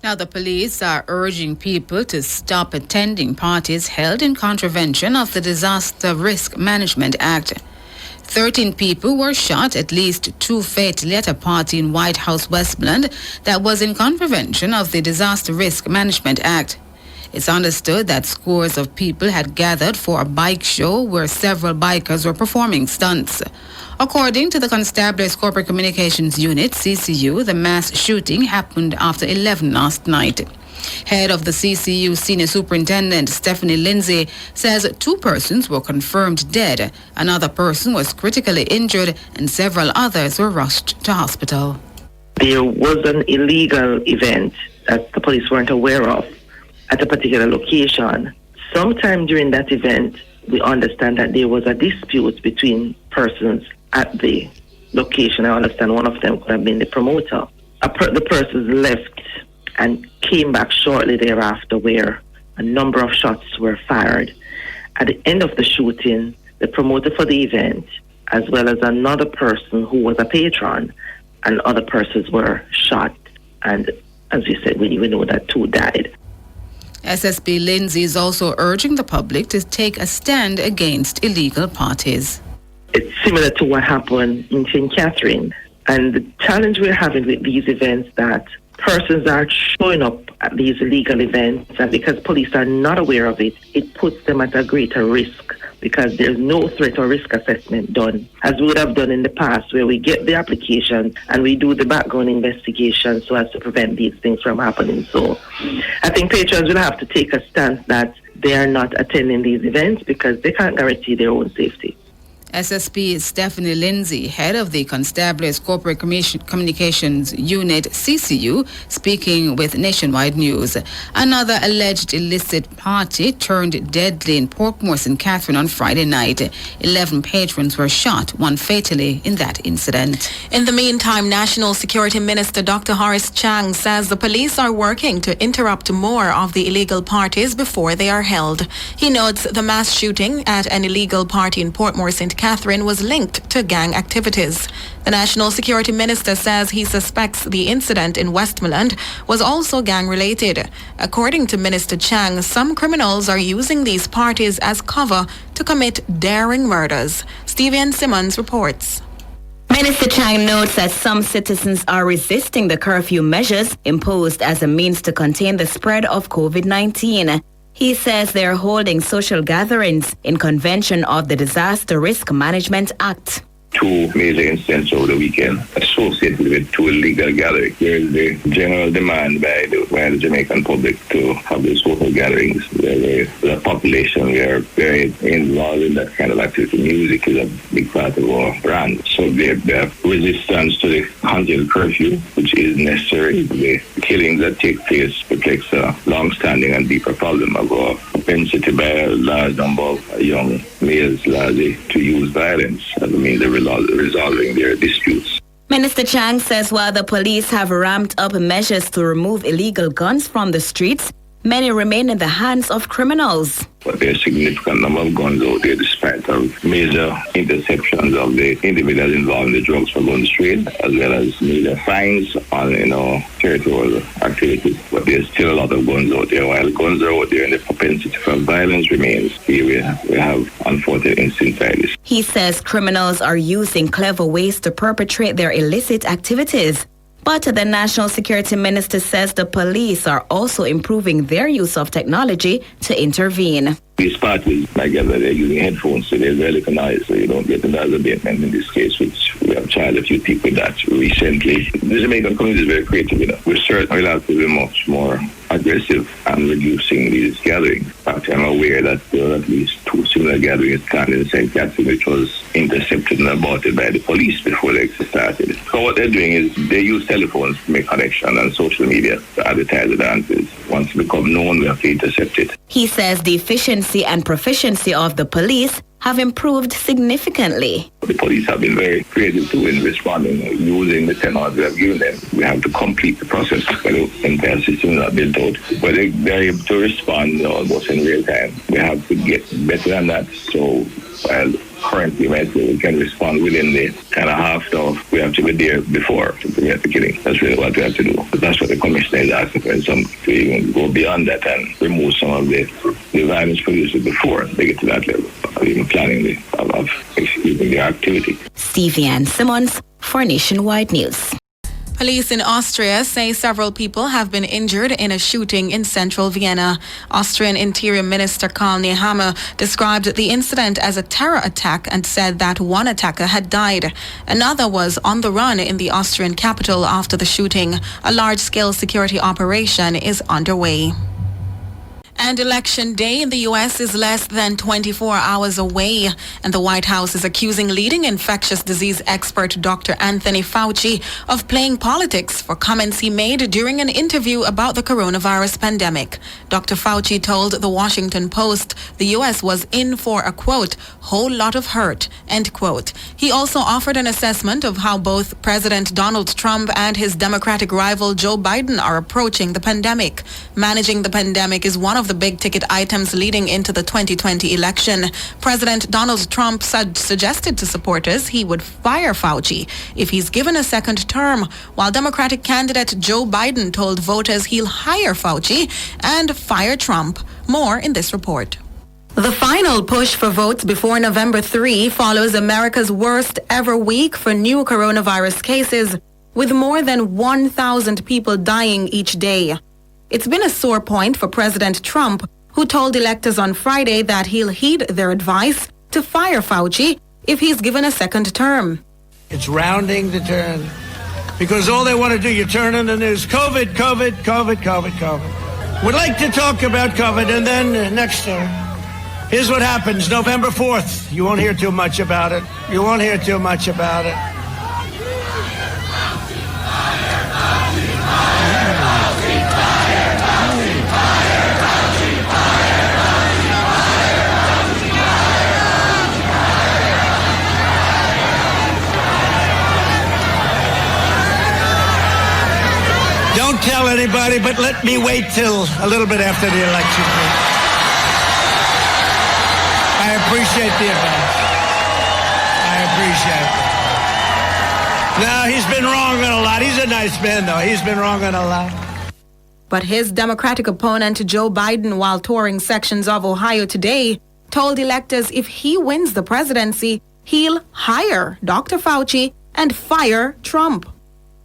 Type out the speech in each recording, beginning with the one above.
Now, the police are urging people to stop attending parties held in contravention of the Disaster Risk Management Act. 13 people were shot, at least 2 fatally, at a party in White House, Westm that was in contravention of the Disaster Risk Management Act. It's understood that scores of people had gathered for a bike show where several bikers were performing stunts. According to the Constabulary's Corporate Communications Unit, CCU, the mass shooting happened after 11 last night. Head of the CCU Senior Superintendent Stephanie Lindsay says 2 persons were confirmed dead, another person was critically injured, and several others were rushed to hospital. There was an illegal event that the police weren't aware of at a particular location. Sometime during that event, we understand that there was a dispute between persons at the location. I understand one of them could have been the promoter. The persons left and came back shortly thereafter, where a number of shots were fired. At the end of the shooting, the promoter for the event, as well as another person who was a patron, and other persons were shot. And as you said, we know that 2 died. SSP Lindsay is also urging the public to take a stand against illegal parties. It's similar to what happened in St. Catherine. And the challenge we're having with these events that persons are showing up at these illegal events, and because police are not aware of it, it puts them at a greater risk because there's no threat or risk assessment done, as we would have done in the past, where we get the application and we do the background investigation so as to prevent these things from happening. So I think patrons will have to take a stance that they are not attending these events because they can't guarantee their own safety. SSP Stephanie Lindsay, head of the Constabulary's Corporate Communications Unit, CCU, speaking with Nationwide News. Another alleged illicit party turned deadly in Portmore, St. Catherine on Friday night. 11 patrons were shot, 1 fatally in that incident. In the meantime, National Security Minister Dr. Horace Chang says the police are working to interrupt more of the illegal parties before they are held. He notes the mass shooting at an illegal party in Portmore, St. Catherine was linked to gang activities. The National Security Minister says he suspects the incident in Westmoreland was also gang-related. According to Minister Chang, some criminals are using these parties as cover to commit daring murders. Stephen Simmons reports. Minister Chang notes that some citizens are resisting the curfew measures imposed as a means to contain the spread of COVID-19. He says they're holding social gatherings in convention of the Disaster Risk Management Act. 2 major incidents over the weekend associated with 2 illegal gatherings. There is the general demand by the Jamaican public to have these social gatherings. The population, we are very involved in that kind of activity. Music is a big part of our brand. So the resistance to the hunting curfew, which is necessary. The killings that take place reflects a long-standing and deeper problem of our propensity by a large number of young males largely to use violence as a means of resolving their disputes. Minister Chang says while the police have ramped up measures to remove illegal guns from the streets, many remain in the hands of criminals. But there's a significant number of guns out there despite of major interceptions of the individuals involved in the drugs from gun trade, as well as major fines on territorial activities. But there's still a lot of guns out there. While guns are out there and the propensity for violence remains, here we have unfortunate incidents like this. He says criminals are using clever ways to perpetrate their illicit activities. But the National Security Minister says the police are also improving their use of technology to intervene. These parties, I gather, they're using headphones, so they're very recognized, so you don't get another abatement in this case, which we have tried a few people with that recently. The Jamaican community is very creative, We're certainly allowed to be much more aggressive and reducing these gatherings. In fact, I'm aware that there were at least 2 similar gatherings planned in St. Catherine, which was intercepted and aborted by the police before they started. So what they're doing is they use telephones to make connection and social media to advertise the dances. Once it becomes known, we have to intercept it. He says the efficiency and proficiency of the police have improved significantly. The police have been very creative too in responding, using the technology we have given them. We have to complete the process. The entire system is not built out, but they're able to respond almost in real time. We have to get better than that. So while currently, we can respond within the kind of half hour we have to be there before to prevent the killing. That's really what we have to do. But that's what the commissioner is asking for, to even go beyond that and remove some of the violence produced before they get to that level of even planning of excusing their activity. Stevie Ann Simmons for Nationwide News. Police in Austria say several people have been injured in a shooting in central Vienna. Austrian Interior Minister Karl Nehammer described the incident as a terror attack and said that one attacker had died. Another was on the run in the Austrian capital after the shooting. A large-scale security operation is underway. And Election Day in the U.S. is less than 24 hours away, and the White House is accusing leading infectious disease expert Dr. Anthony Fauci of playing politics for comments he made during an interview about the coronavirus pandemic. Dr. Fauci told the Washington Post the U.S. was in for a, quote, whole lot of hurt, end quote. He also offered an assessment of how both President Donald Trump and his Democratic rival Joe Biden are approaching the pandemic. Managing the pandemic is one of the big-ticket items leading into the 2020 election. President Donald Trump suggested to supporters he would fire Fauci if he's given a second term, while Democratic candidate Joe Biden told voters he'll hire Fauci and fire Trump. More in this report. The final push for votes before November 3 follows America's worst ever week for new coronavirus cases, with more than 1,000 people dying each day. It's been a sore point for President Trump, who told electors on Friday that he'll heed their advice to fire Fauci if he's given a second term. It's rounding the turn, because all they want to do, you turn on the news, COVID, COVID, COVID, COVID, COVID. We'd like to talk about COVID, and then next year, here's what happens, November 4th. You won't hear too much about it. You won't hear too much about it. Don't tell anybody, but let me wait till a little bit after the election. I appreciate the advice. I appreciate it. No, he's been wrong on a lot. He's a nice man, though. He's been wrong on a lot. But his Democratic opponent, Joe Biden, while touring sections of Ohio today, told electors if he wins the presidency, he'll hire Dr. Fauci and fire Trump.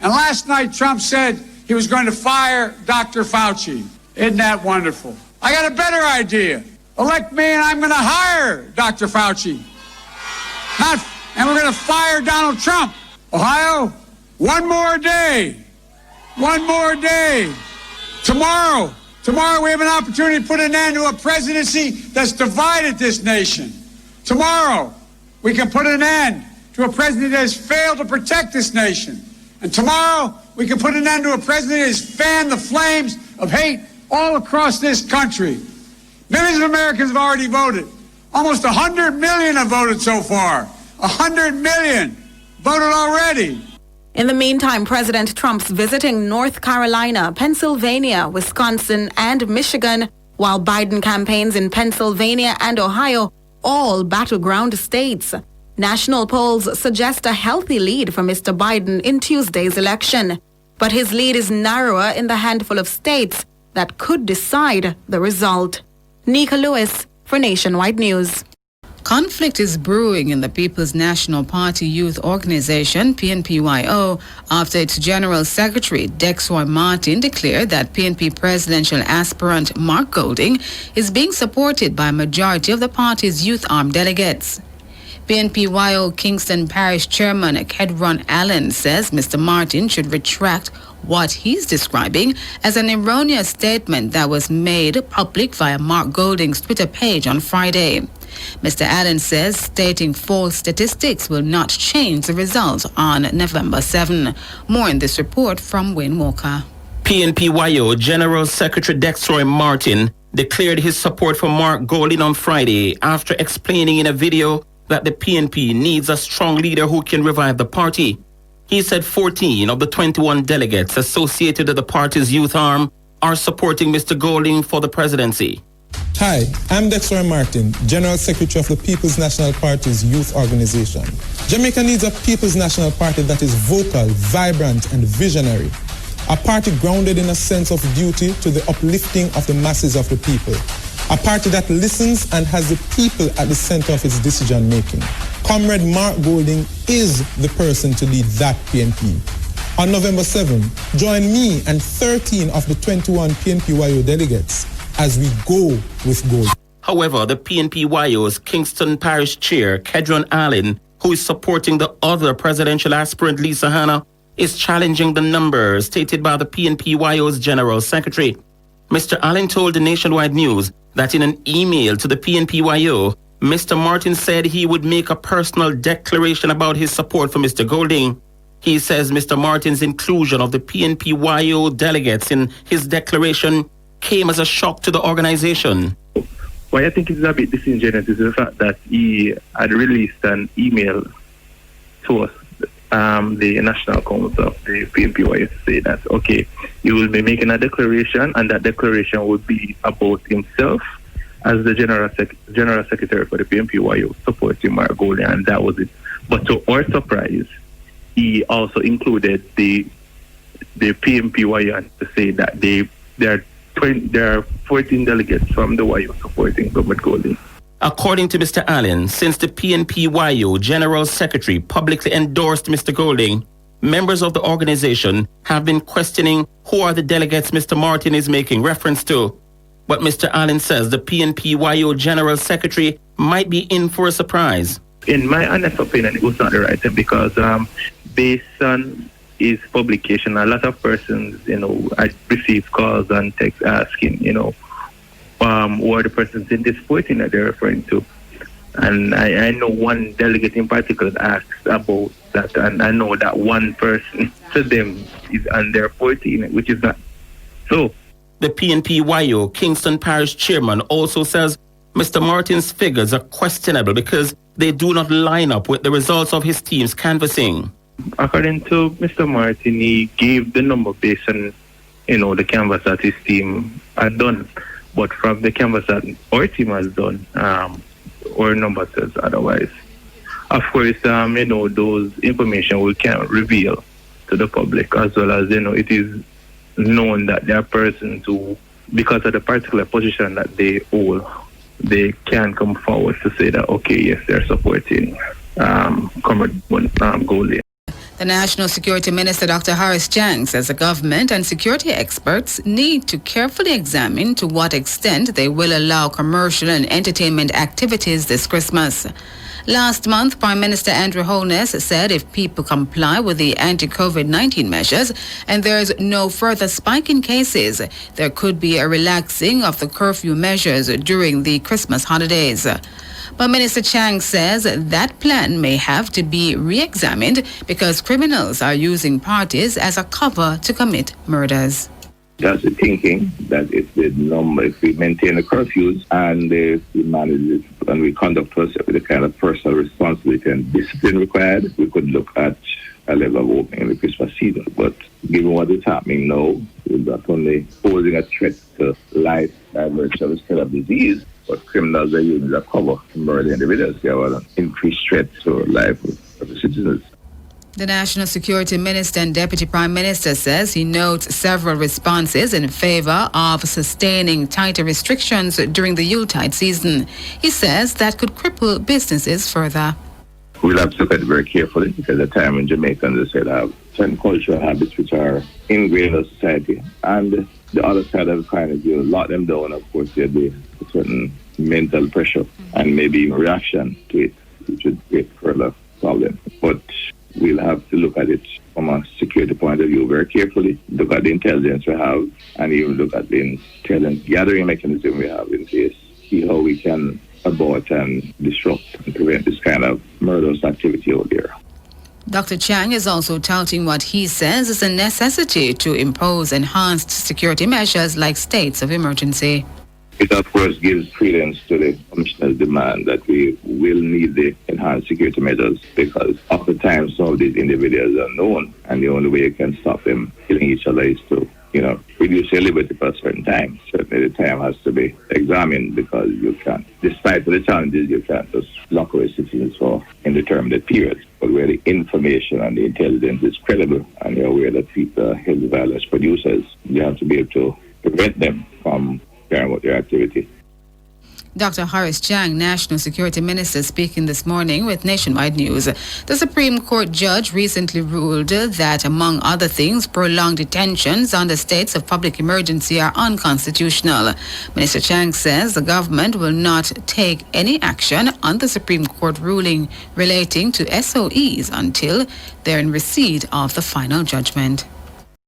And last night, Trump said he was going to fire Dr. Fauci. Isn't that wonderful? I got a better idea. Elect me and I'm going to hire Dr. Fauci. And we're going to fire Donald Trump. Ohio, one more day. One more day. Tomorrow we have an opportunity to put an end to a presidency that's divided this nation. Tomorrow, we can put an end to a president that has failed to protect this nation. And tomorrow, we can put an end to a president that has fanned the flames of hate all across this country. Millions of Americans have already voted. Almost 100 million have voted so far. 100 million voted already. In the meantime, President Trump's visiting North Carolina, Pennsylvania, Wisconsin, and Michigan, while Biden campaigns in Pennsylvania and Ohio, all battleground states. National polls suggest a healthy lead for Mr. Biden in Tuesday's election. But his lead is narrower in the handful of states that could decide the result. Nika Lewis for Nationwide News. Conflict is brewing in the People's National Party Youth Organization, PNPYO, after its General Secretary, Dexroy Martin, declared that PNP presidential aspirant Mark Golding is being supported by a majority of the party's youth arm delegates. PNPYO Kingston Parish Chairman Kedron Allen says Mr. Martin should retract what he's describing as an erroneous statement that was made public via Mark Golding's Twitter page on Friday. Mr. Allen says stating false statistics will not change the results on November 7. More in this report from Wayne Walker. PNPYO General Secretary Dexroy Martin declared his support for Mark Golding on Friday after explaining in a video that the PNP needs a strong leader who can revive the party. He said 14 of the 21 delegates associated with the party's youth arm are supporting Mr. Golding for the presidency. Hi, I'm Dexter Martin, General Secretary of the People's National Party's youth organization. Jamaica needs a People's National Party that is vocal, vibrant, and visionary. A party grounded in a sense of duty to the uplifting of the masses of the people. A party that listens and has the people at the center of its decision-making. Comrade Mark Golding is the person to lead that PNP. On November 7, join me and 13 of the 21 PNP-YO delegates as we go with gold. However, the PNP-YO's Kingston Parish Chair, Kedron Allen, who is supporting the other presidential aspirant, Lisa Hanna, is challenging the numbers stated by the PNP-YO's General Secretary. Mr. Allen told the Nationwide News that in an email to the PNP-YO, Mr. Martin said he would make a personal declaration about his support for Mr. Golding. He says Mr. Martin's inclusion of the PNP-YO delegates in his declaration came as a shock to the organization. What I think is a bit disingenuous is the fact that he had released an email to us, the National Council of the PNP-YO, to say that, okay, he will be making a declaration, and that declaration would be about himself as the General Secretary for the PNP-YO supporting Mark Golding, and that was it. But to our surprise, he also included the PNP-YO to say that there are 14 delegates from the YO supporting Robert Golding. According to Mr. Allen, since the PNP-YO General Secretary publicly endorsed Mr. Golding, members of the organization have been questioning who are the delegates Mr. Martin is making reference to. But Mr. Allen says the PNP-YO General Secretary might be in for a surprise. In my honest opinion, it was not the right thing because based on his publication, a lot of persons, I received calls and texts asking, who are the persons in this 14 that they're referring to. And I know one delegate in particular asked about that, and I know that one person to them is on their 14, which is not so. The PNP-YO Kingston Parish Chairman also says Mr. Martin's figures are questionable because they do not line up with the results of his team's canvassing. According to Mr. Martin, he gave the number based on, the canvas that his team had done. But from the canvas that our team has done, our number says otherwise. Of course, those information we can't reveal to the public, as well as, it is known that there are persons who, because of the particular position that they hold, they can come forward to say that, okay, yes, they're supporting Comrade Golding. The National Security Minister, Dr. Horace Chang, says the government and security experts need to carefully examine to what extent they will allow commercial and entertainment activities this Christmas. Last month, Prime Minister Andrew Holness said if people comply with the anti-COVID-19 measures and there is no further spike in cases, there could be a relaxing of the curfew measures during the Christmas holidays. But Minister Chang says that plan may have to be re-examined because criminals are using parties as a cover to commit murders. That's the thinking that if we maintain the curfews and we manage it and we conduct ourselves with the kind of personal responsibility and discipline required, we could look at a level of opening in the Christmas season. But given what is happening now, we're not only posing a threat to life by virtue of the spread of disease, but criminals are using a cover to murder individuals. They have an increased threat to life of the citizens. The National Security Minister and Deputy Prime Minister says he notes several responses in favor of sustaining tighter restrictions during the Yuletide season. He says that could cripple businesses further. We'll have to look at it very carefully because at the time in Jamaica, they said have certain cultural habits which are ingrained in society, and the other side of the coin is you lock them down. Of course, there'll be a certain mental pressure and maybe even reaction to it, which would create further problems. But we'll have to look at it from a security point of view very carefully, look at the intelligence we have, and even look at the intelligence gathering mechanism we have in place, see how we can abort and disrupt and prevent this kind of murderous activity out there. Dr. Chang is also touting what he says is a necessity to impose enhanced security measures like states of emergency. It, of course, gives credence to the Commissioner's demand that we will need the enhanced security measures because oftentimes some of these individuals are known and the only way you can stop them killing each other is to reduce your liberty for a certain time. Certainly the time has to be examined because you can't, despite the challenges, you can't just lock away citizens for indeterminate periods. But where the information and the intelligence is credible and you're aware that people are health violence producers, you have to be able to prevent them from carrying out their activity. Dr. Horace Chang, National Security Minister, speaking this morning with Nationwide News. The Supreme Court judge recently ruled that, among other things, prolonged detentions under states of public emergency are unconstitutional. Minister Chang says the government will not take any action on the Supreme Court ruling relating to SOEs until they're in receipt of the final judgment.